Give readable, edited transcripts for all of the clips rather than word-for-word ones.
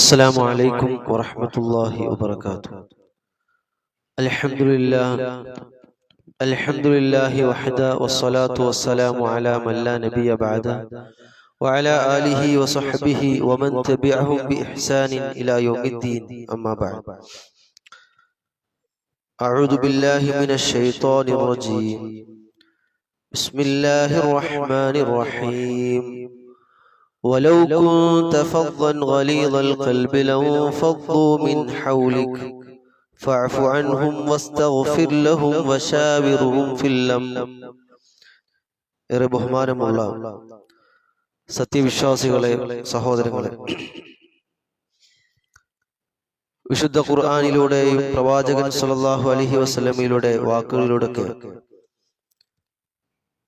السلام عليكم ورحمة الله وبركاته. الحمد لله وحده والصلاة والسلام على من لا نبي بعده وعلى آله وصحبه ومن تبعهم بإحسان إلى يوم الدين. أما بعد، أعوذ بالله من الشيطان الرجيم. بسم الله الرحمن الرحيم. ولو كنت فظا غليظ القلب لانفضوا من حولك فاعف عنهم واستغفر لهم وشاورهم في الأمر. ഏറെ ബഹുമാനമുള്ള സത്യവിശ്വാസികളെ, സഹോദരങ്ങളെ, വിശുദ്ധ ഖുർആനിലൂടെയും പ്രവാചകൻ സല്ലല്ലാഹു അലൈഹി വസല്ലമയുടെ വാക്കുകളിലൂടെയൊക്കെ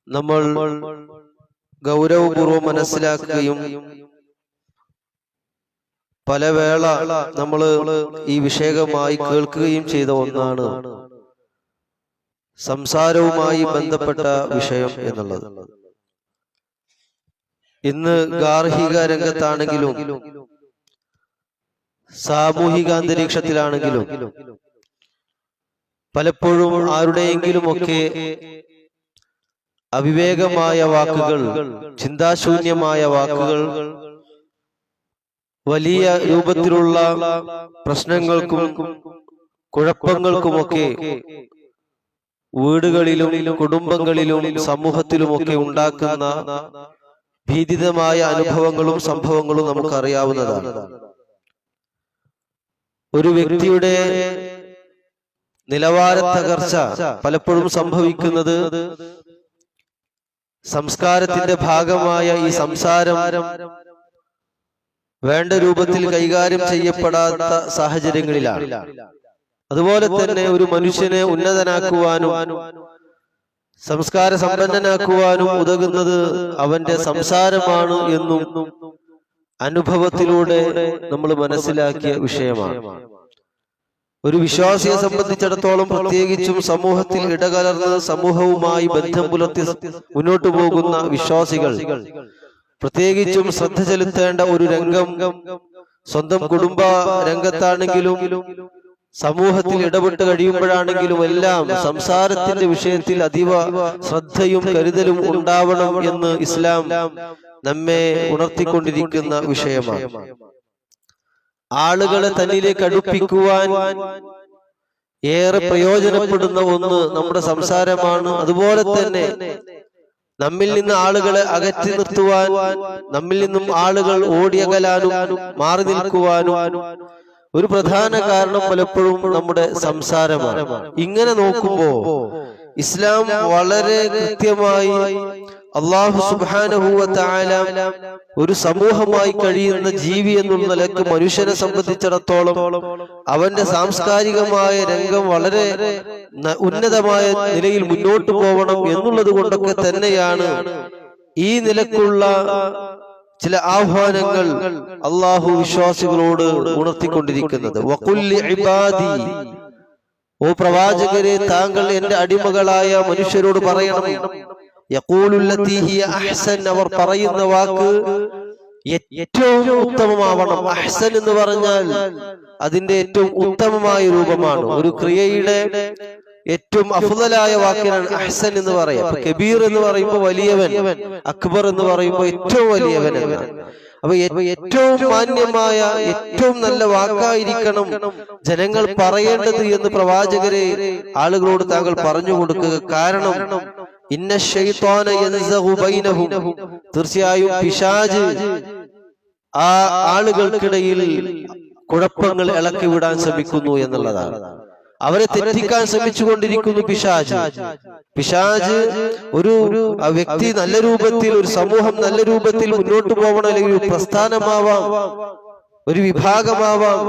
നമ്മൾ ഗൗരവപൂർവ്വം മനസ്സിലാക്കുകയും പലവേള നമ്മൾ ഈ വിഷയമായി കേൾക്കുകയും ചെയ്ത ഒന്നാണ് സംസാരവുമായി ബന്ധപ്പെട്ട വിഷയം എന്നുള്ളത്. ഇന്ന് ഗാർഹിക രംഗത്താണെങ്കിലും സാമൂഹിക അന്തരീക്ഷത്തിലാണെങ്കിലും പലപ്പോഴും ആരുടെയെങ്കിലുമൊക്കെ അവിവേകമായ വാക്കുകൾ, ചിന്താശൂന്യമായ വാക്കുകൾ വലിയ രൂപത്തിലുള്ള പ്രശ്നങ്ങൾക്കും കുഴപ്പങ്ങൾക്കുമൊക്കെ വീടുകളിലും കുടുംബങ്ങളിലും സമൂഹത്തിലുമൊക്കെ ഉണ്ടാക്കുന്ന ഭീതിതമായ അനുഭവങ്ങളും സംഭവങ്ങളും നമുക്കറിയാവുന്നതാണ്. ഒരു വ്യക്തിയുടെ നിലവാര തകർച്ച പലപ്പോഴും സംഭവിക്കുന്നത് സംസ്കാരത്തിന്റെ ഭാഗമായ ഈ സംസാരം വേണ്ട രൂപത്തിൽ കൈകാര്യം ചെയ്യപ്പെടാത്ത സാഹചര്യങ്ങളിലാണ്. അതുപോലെ തന്നെ ഒരു മനുഷ്യനെ ഉന്നതനാക്കുവാനും സംസ്കാര സമ്പന്നനാക്കുവാനും ഉതകുന്നത് അവന്റെ സംസാരമാണ് എന്നും അനുഭവത്തിലൂടെ നമ്മൾ മനസ്സിലാക്കിയ വിഷയമാണ്. ഒരു വിശ്വാസിയെ സംബന്ധിച്ചിടത്തോളം, പ്രത്യേകിച്ചും സമൂഹത്തിൽ ഇടകലർന്ന് സമൂഹവുമായി ബന്ധം പുലർത്തി മുന്നോട്ടു പോകുന്ന വിശ്വാസികൾ പ്രത്യേകിച്ചും ശ്രദ്ധ ചെലുത്തേണ്ട ഒരു രംഗം സ്വന്തം കുടുംബ രംഗത്താണെങ്കിലും സമൂഹത്തിൽ ഇടപെട്ട് കഴിയുമ്പോഴാണെങ്കിലും എല്ലാം സംസാരത്തിന്റെ വിഷയത്തിൽ അതീവ ശ്രദ്ധയും കരുതലും ഉണ്ടാവണം എന്ന് ഇസ്ലാം നമ്മെ ഉണർത്തിക്കൊണ്ടിരിക്കുന്ന വിഷയമാണ്. ആളുകളെ തന്നിലേക്ക് അടുപ്പിക്കുവാൻ ഏറെ പ്രയോജനപ്പെടുന്ന ഒന്ന് നമ്മുടെ സംസാരമാണ്. അതുപോലെ തന്നെ നമ്മിൽ നിന്ന് ആളുകളെ അകറ്റി നിർത്തുവാൻ, നമ്മിൽ നിന്നും ആളുകൾ ഓടിയകലാനും മാറി നിൽക്കുവാനും ഒരു പ്രധാന കാരണം പലപ്പോഴും നമ്മുടെ സംസാരമാണ്. ഇങ്ങനെ നോക്കുമ്പോ ഇസ്ലാം വളരെ കൃത്യമായി അല്ലാഹു സുബ്ഹാനഹു വ തആല ഒരു സമൂഹമായി കഴിയുന്ന ജീവി എന്നുള്ള നിലക്ക് മനുഷ്യനെ സംബന്ധിച്ചിടത്തോളം അവന്റെ സാംസ്കാരികമായ രംഗം വളരെ ഉന്നതമായ നിലയിൽ മുന്നോട്ട് പോകണം എന്നുള്ളത് കൊണ്ടൊക്കെ തന്നെയാണ് ഈ നിലക്കുള്ള ചില ആഹ്വാനങ്ങൾ അല്ലാഹു വിശ്വാസികളോട് ഉണർത്തിക്കൊണ്ടിരിക്കുന്നത്. വഖുല്ലി ഇബാദി, ഓ പ്രവാചകരെ, താങ്കൾ എന്റെ അടിമകളായ മനുഷ്യരോട് പറയണം, യഖൂലുല്ലതി ഹിയ അഹ്സൻ, അവർ പറയുന്ന വാക്ക് ഏറ്റവും ഉത്തമമാവണം. അഹ്സൻ എന്ന് പറഞ്ഞാൽ അതിന്റെ ഏറ്റവും ഉത്തമമായ രൂപമാണ്. ഒരു ക്രിയയുടെ ഏറ്റവും അഫ്ളലായ വാക്കിനാണ് അഹ്സൻ എന്ന് പറയാം. കബീർ എന്ന് പറയുമ്പോൾ വലിയവൻ, അക്ബർ എന്ന് പറയുമ്പോൾ ഏറ്റവും വലിയവൻ എന്നാണ്. അപ്പൊ ഏറ്റവും മാന്യമായ ഏറ്റവും നല്ല വാക്കായിരിക്കണം ജനങ്ങൾ പറയേണ്ടത് എന്ന് പ്രവാചകരെ ആളുകളോട് താങ്കൾ പറഞ്ഞു കൊടുക്കുക. കാരണം ഇന്ന ശൈത്വാന യൻസഗു ബൈനഹും, തീർച്ചയായും പിശാച് ആ ആളുകൾക്കിടയിൽ കുഴപ്പങ്ങൾ ഇളക്കി വിടാൻ ശ്രമിക്കുന്നു എന്നുള്ളതാണ്. അവരെ തെറ്റിക്കാൻ ശ്രമിച്ചുകൊണ്ടിരിക്കുന്നു പിശാച്. ഒരു വ്യക്തി നല്ല രൂപത്തിൽ, ഒരു സമൂഹം നല്ല രൂപത്തിൽ മുന്നോട്ട് പോകണം, അല്ലെങ്കിൽ ഒരു പ്രസ്ഥാനമാവാം, ഒരു വിഭാഗമാവാം,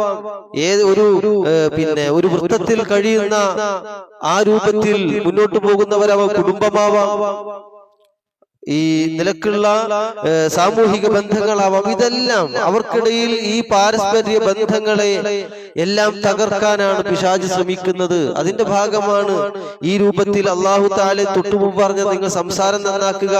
ഒരു വൃത്തത്തിൽ കഴിയുന്ന ആ രൂപത്തിൽ മുന്നോട്ട് പോകുന്നവരാവാം, കുടുംബമാവാം, ഈ നിലക്കുള്ള സാമൂഹിക ബന്ധങ്ങളാവാം. ഇതെല്ലാം അവർക്കിടയിൽ ഈ പാരസ്പര്യ ബന്ധങ്ങളെ എല്ലാം തകർക്കാനാണ് പിശാച് ശ്രമിക്കുന്നത്. അതിന്റെ ഭാഗമാണ് ഈ രൂപത്തിൽ അല്ലാഹു തആല തൊട്ടുമുമ്പ് പറഞ്ഞ നിങ്ങൾ സംസാരം നന്നാക്കുക,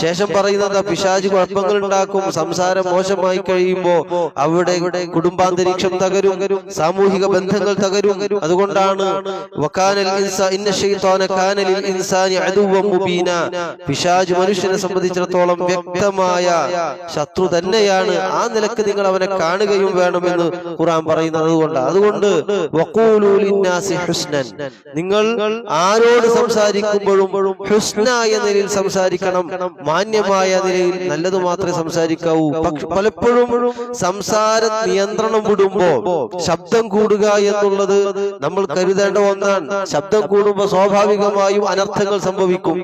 ശേഷം പറയുന്നത് പിശാച് കുഴപ്പങ്ങൾ ഉണ്ടാക്കും. സംസാരം മോശമായി കഴിയുമ്പോ അവിടെ കുടുംബാന്തരീക്ഷം തകരും, സാമൂഹിക ബന്ധങ്ങൾ തകരും. അതുകൊണ്ടാണ് പിശാച് മനുഷ്യനെ സംബന്ധിച്ചിടത്തോളം വ്യക്തമായ ശത്രു തന്നെയാണ്. ആ നിലക്ക് നിങ്ങൾ അവനെ കാണുകയും വേണമെന്ന് ഖുർആൻ പറയുന്നത്. അതുകൊണ്ട് നിങ്ങൾ ആരോട് സംസാരിക്കുമ്പോഴും ഹുസ്നായ നിലയിൽ സംസാരിക്കണം, മാന്യമായ നിലയിൽ നല്ലത് മാത്രമേ സംസാരിക്കാവൂ. പലപ്പോഴും സംസാര നിയന്ത്രണം വിടുമ്പോ ശബ്ദം കൂടുക എന്നുള്ളത് നമ്മൾ കരുതേണ്ട ഒന്നാണ്. ശബ്ദം കൂടുമ്പോൾ സ്വാഭാവികമായും അനർത്ഥങ്ങൾ സംഭവിക്കും.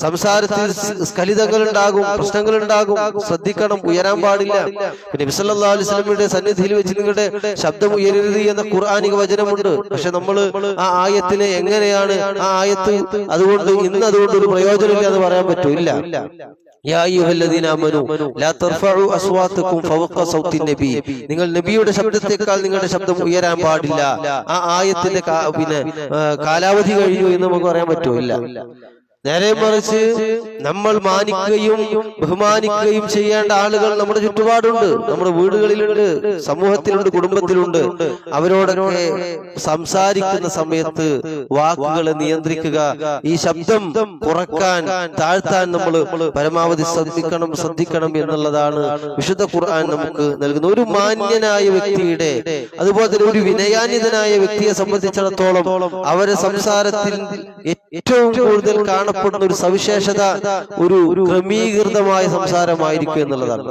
സംസാരത്തിൽ സ്ഖലിതങ്ങൾ ഉണ്ടാകും, പ്രശ്നങ്ങൾ ഉണ്ടാകും. ശ്രദ്ധിക്കണം, ഉയരാൻ പാടില്ല. നബി സല്ലല്ലാഹു അലൈഹി വസല്ലമയുടെ സന്നിധിയിൽ വെച്ച് നിങ്ങളുടെ ശബ്ദം ഉയരരുത് എന്ന ഖുർആനിക വചനമുണ്ട്. പക്ഷെ നമ്മൾ ആ ആയത്തിനെ എങ്ങനെയാണ് ആ ആയത്ത് അതുകൊണ്ട് ഒരു പ്രയോജനമില്ല എന്ന് പറയാൻ പറ്റൂല്ല. നിങ്ങൾ നബിയുടെ ശബ്ദത്തെക്കാൾ നിങ്ങളുടെ ശബ്ദം ഉയരാൻ പാടില്ല. ആ ആയത്തിന്റെ കാലാവധി കഴിഞ്ഞു എന്ന് നമുക്ക് പറയാൻ പറ്റൂല്ല. നേരെ മറിച്ച് നമ്മൾ മാനിക്കുകയും ബഹുമാനിക്കുകയും ചെയ്യേണ്ട ആളുകൾ നമ്മുടെ ചുറ്റുപാടുണ്ട്, നമ്മുടെ വീടുകളിലുണ്ട്, സമൂഹത്തിലുണ്ട്, കുടുംബത്തിലുണ്ട്. അവരോടൊക്കെ സംസാരിക്കുന്ന സമയത്ത് വാക്കുകളെ നിയന്ത്രിക്കുക, ഈ ശബ്ദം കുറക്കാൻ താഴ്ത്താൻ നമ്മൾ പരമാവധി ശ്രദ്ധിക്കണം എന്നുള്ളതാണ് വിശുദ്ധ ഖുർആൻ നമുക്ക് നൽകുന്ന. ഒരു മാന്യനായ വ്യക്തിയുടെ, അതുപോലെ തന്നെ ഒരു വിനയാന്വിതനായ വ്യക്തിയെ സംബന്ധിച്ചിടത്തോളം അവരെ സംസാരത്തിൽ ഏറ്റവും കൂടുതൽ കാണപ്പെടുന്ന ഒരു സവിശേഷത ഒരു ക്രമീകൃതമായ സംസാരമായിരിക്കും എന്നുള്ളതാണ്.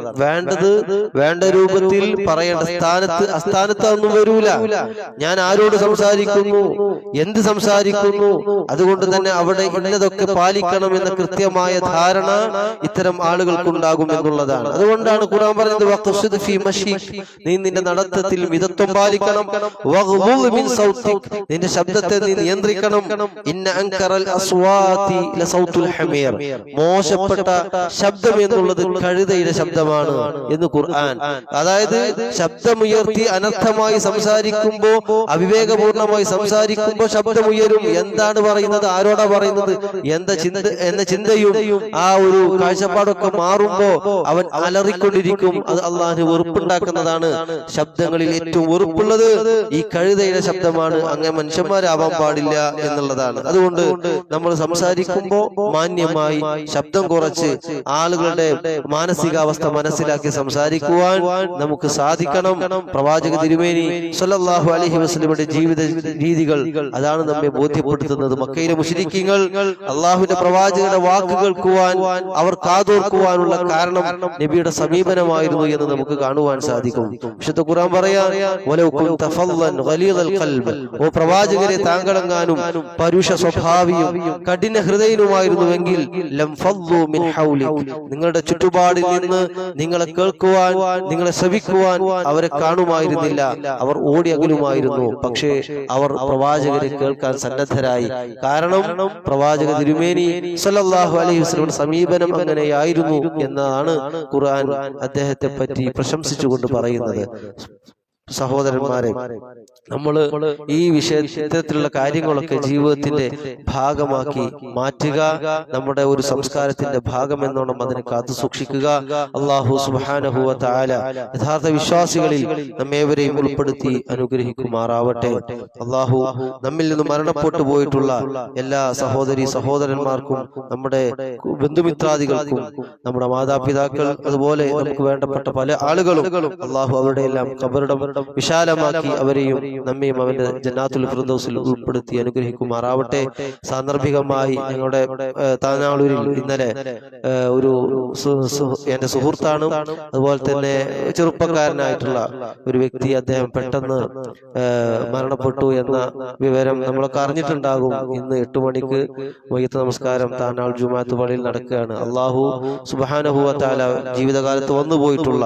വേണ്ട രൂപത്തിൽ പറയേണ്ട സ്ഥാനത്ത് അസ്ഥാനത്തൊന്നും വരൂല. ഞാൻ ആരോട് സംസാരിക്കുന്നു, എന്ത് സംസാരിക്കുന്നു, അതുകൊണ്ട് തന്നെ അവിടെ ഇന്നതൊക്കെ പാലിക്കണം എന്ന കൃത്യമായ ധാരണ ഇത്തരം ആളുകൾക്കുണ്ടാകും എന്നുള്ളതാണ്. അതുകൊണ്ടാണ് ഖുർആൻ പറഞ്ഞത് വഖ്സിദ് ഫീ മശീക്, നീ നിന്റെ നടത്തത്തിൽ മിതത്വം പാലിക്കണം. വഗ്ളുദ് മിൻ സൗതിക്, നിന്റെ ശബ്ദത്തെ നീ നിയന്ത്രിക്കണം. ഇന്ന അൻകറൽ അസ്വാതി ലസൗതുൽ ഹമീർ, മോശപ്പെട്ട ശബ്ദം എന്നുള്ളത് കഴുതയുടെ ശബ്ദമാണ് എന്ന് ഖുർആൻ. അതായത് ശബ്ദമുയർത്തി അനർത്ഥമായി സംസാരിക്കുമ്പോ, അവിവേകപൂർണമായി സംസാരിക്കുമ്പോ ശബ്ദമുയരും. എന്താണ് പറയുന്നത്, ആരോടാ പറയുന്നത് എന്ന ചിന്തയും ആ ഒരു കാഴ്ചപ്പാടൊക്കെ മാറുമ്പോ അവൻ അലറിക്കൊണ്ടിരിക്കും. അത് അള്ളാഹു വെറുപ്പുണ്ടാക്കുന്നതാണ്. ശബ്ദങ്ങളിൽ ഏറ്റവും വെറുപ്പുള്ളത് ഈ കഴുതയുടെ ശബ്ദമാണ്. അങ്ങനെ മനുഷ്യന്മാരാവാൻ പാടില്ല എന്നുള്ളതാണ്. അതുകൊണ്ട് നമ്മൾ സംസാരിക്കുമ്പോ മാന്യമായി ശബ്ദം കുറച്ച് ആളുകളുടെ മാനസികാവസ്ഥ മനസ്സിലാക്കി സംസാരിക്കുവാൻ നമുക്ക് സാധിക്കണം. പ്രവാചക തിരുമേനി സല്ലല്ലാഹു അലൈഹി വസല്ലമയുടെ ജീവിത രീതികൾ അതാണ് നമ്മെ ബോധ്യപ്പെടുത്തുന്നത്. മക്കയിലെ മുശ്രിക്കീങ്ങൾ അള്ളാഹുവിന്റെ പ്രവാചകരുടെ വാക്ക് കേൾക്കുവാൻ, അവർ കാതോർക്കുവാനുള്ള കാരണം നബിയുടെ സമീപനമായിരുന്നു എന്ന് നമുക്ക് കാണുവാൻ സാധിക്കും. വിശുദ്ധ ഖുർആൻ പറയാ, വലൗ കുൻത ഫല്ലൻ ഗലീദൽ ഖൽബ്, ഓ പ്രവാചകരെ താങ്കളെങ്ങാനും പരുഷ സ്വഭാവിയും കഠിന ഹൃദയനുമായിരുന്നുവെങ്കിൽ ലം ഫദ്ദു മിൻ ഹൗലിക്, നിങ്ങളുടെ ചുറ്റുപാടിൽ നിന്ന് നിങ്ങളെ കേൾക്കുവാൻ, നിങ്ങളെ ശ്രവിക്കുവാൻ അവരെ കാണുമായിരുന്നില്ല, അവർ ഓടി അകലുമായിരുന്നു. പക്ഷേ അവർ പ്രവാചകരെ കേൾക്കാൻ സന്നദ്ധരായി. കാരണം പ്രവാചക തിരുമേനി സല്ലല്ലാഹു അലൈഹി വസല്ലം സമീപനം അങ്ങനെയായിരുന്നു എന്നാണ് ഖുർആൻ അദ്ദേഹത്തെ പറ്റി പ്രശംസിച്ചുകൊണ്ട് പറയുന്നത്. സഹോദരന്മാരെ, നമ്മൾ ഈ വിഷയത്തിലുള്ള കാര്യങ്ങളൊക്കെ ജീവിതത്തിന്റെ ഭാഗമാക്കി മാറ്റുക, നമ്മുടെ ഒരു സംസ്കാരത്തിന്റെ ഭാഗമെന്നോണം അതിനെ കാത്തു സൂക്ഷിക്കുക. അല്ലാഹു സുബ്ഹാനഹു വ തആല യഥാർത്ഥ വിശ്വാസികളിൽ നമ്മേവരെയും ഉൾപ്പെടുത്തി അനുഗ്രഹിക്കുമാറാവട്ടെ. അല്ലാഹു നമ്മിൽ നിന്ന് മരണപ്പെട്ടു പോയിട്ടുള്ള എല്ലാ സഹോദരന്മാർക്കും, നമ്മുടെ ബന്ധുമിത്രാദികൾക്കും, നമ്മുടെ മാതാപിതാക്കൾ, അതുപോലെ നമുക്ക് വേണ്ടപ്പെട്ട പല ആളുകളും അല്ലാഹു അവരുടെ എല്ലാം ഖബറിടം വിശാലമാക്കി അവരെയും നമ്മയും അവന്റെ ജന്നാത്തുൽ ഫിർദൗസിൽ ഉൾപ്പെടുത്തി അനുഗ്രഹിക്കുമാറാവട്ടെ. സാന്ദർഭികമായി ഞങ്ങളുടെ താനാളൂരിൽ ഇന്നലെ ഒരു എന്റെ സുഹൃത്താണ്, അതുപോലെ തന്നെ ചെറുപ്പക്കാരനായിട്ടുള്ള ഒരു വ്യക്തി, അദ്ദേഹം പെട്ടെന്ന് മരണപ്പെട്ടു എന്ന വിവരം നമ്മളൊക്കെ അറിഞ്ഞിട്ടുണ്ടാകും. ഇന്ന് 8 മണിക്ക് വൈകിട്ട് നമസ്കാരം താനാൾ ജുമാഅത്ത് പള്ളിയിൽ നടക്കുകയാണ്. അല്ലാഹു സുബ്ഹാനഹു വ തആല ജീവിതകാലത്ത് വന്നുപോയിട്ടുള്ള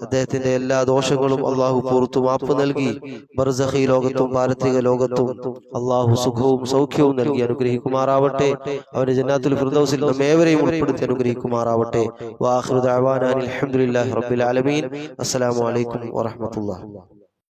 അദ്ദേഹത്തിന്റെ എല്ലാ ദോഷങ്ങളും അല്ലാഹു പുറത്തു മാപ്പ് നൽകി ബർസഖി ലോകത്തും പാരത്രിക ലോകത്തും അല്ലാഹു സുഖവും സൗഖ്യവും നൽകി അനുഗ്രഹിക്കുമാറാവട്ടെ. അവന്റെ ജന്നാത്തുൽ ഫിർദൗസിൽ നമ്മേവരെയും ഉൾപ്പെടുത്തി അനുഗ്രഹിക്കുമാറാവട്ടെ. വആഖിറു ദഅവാനാ അൽഹംദുലില്ലാഹി റബ്ബിൽ ആലമീൻ. അസ്സലാമു അലൈക്കും വറഹ്മത്തുള്ളാഹി.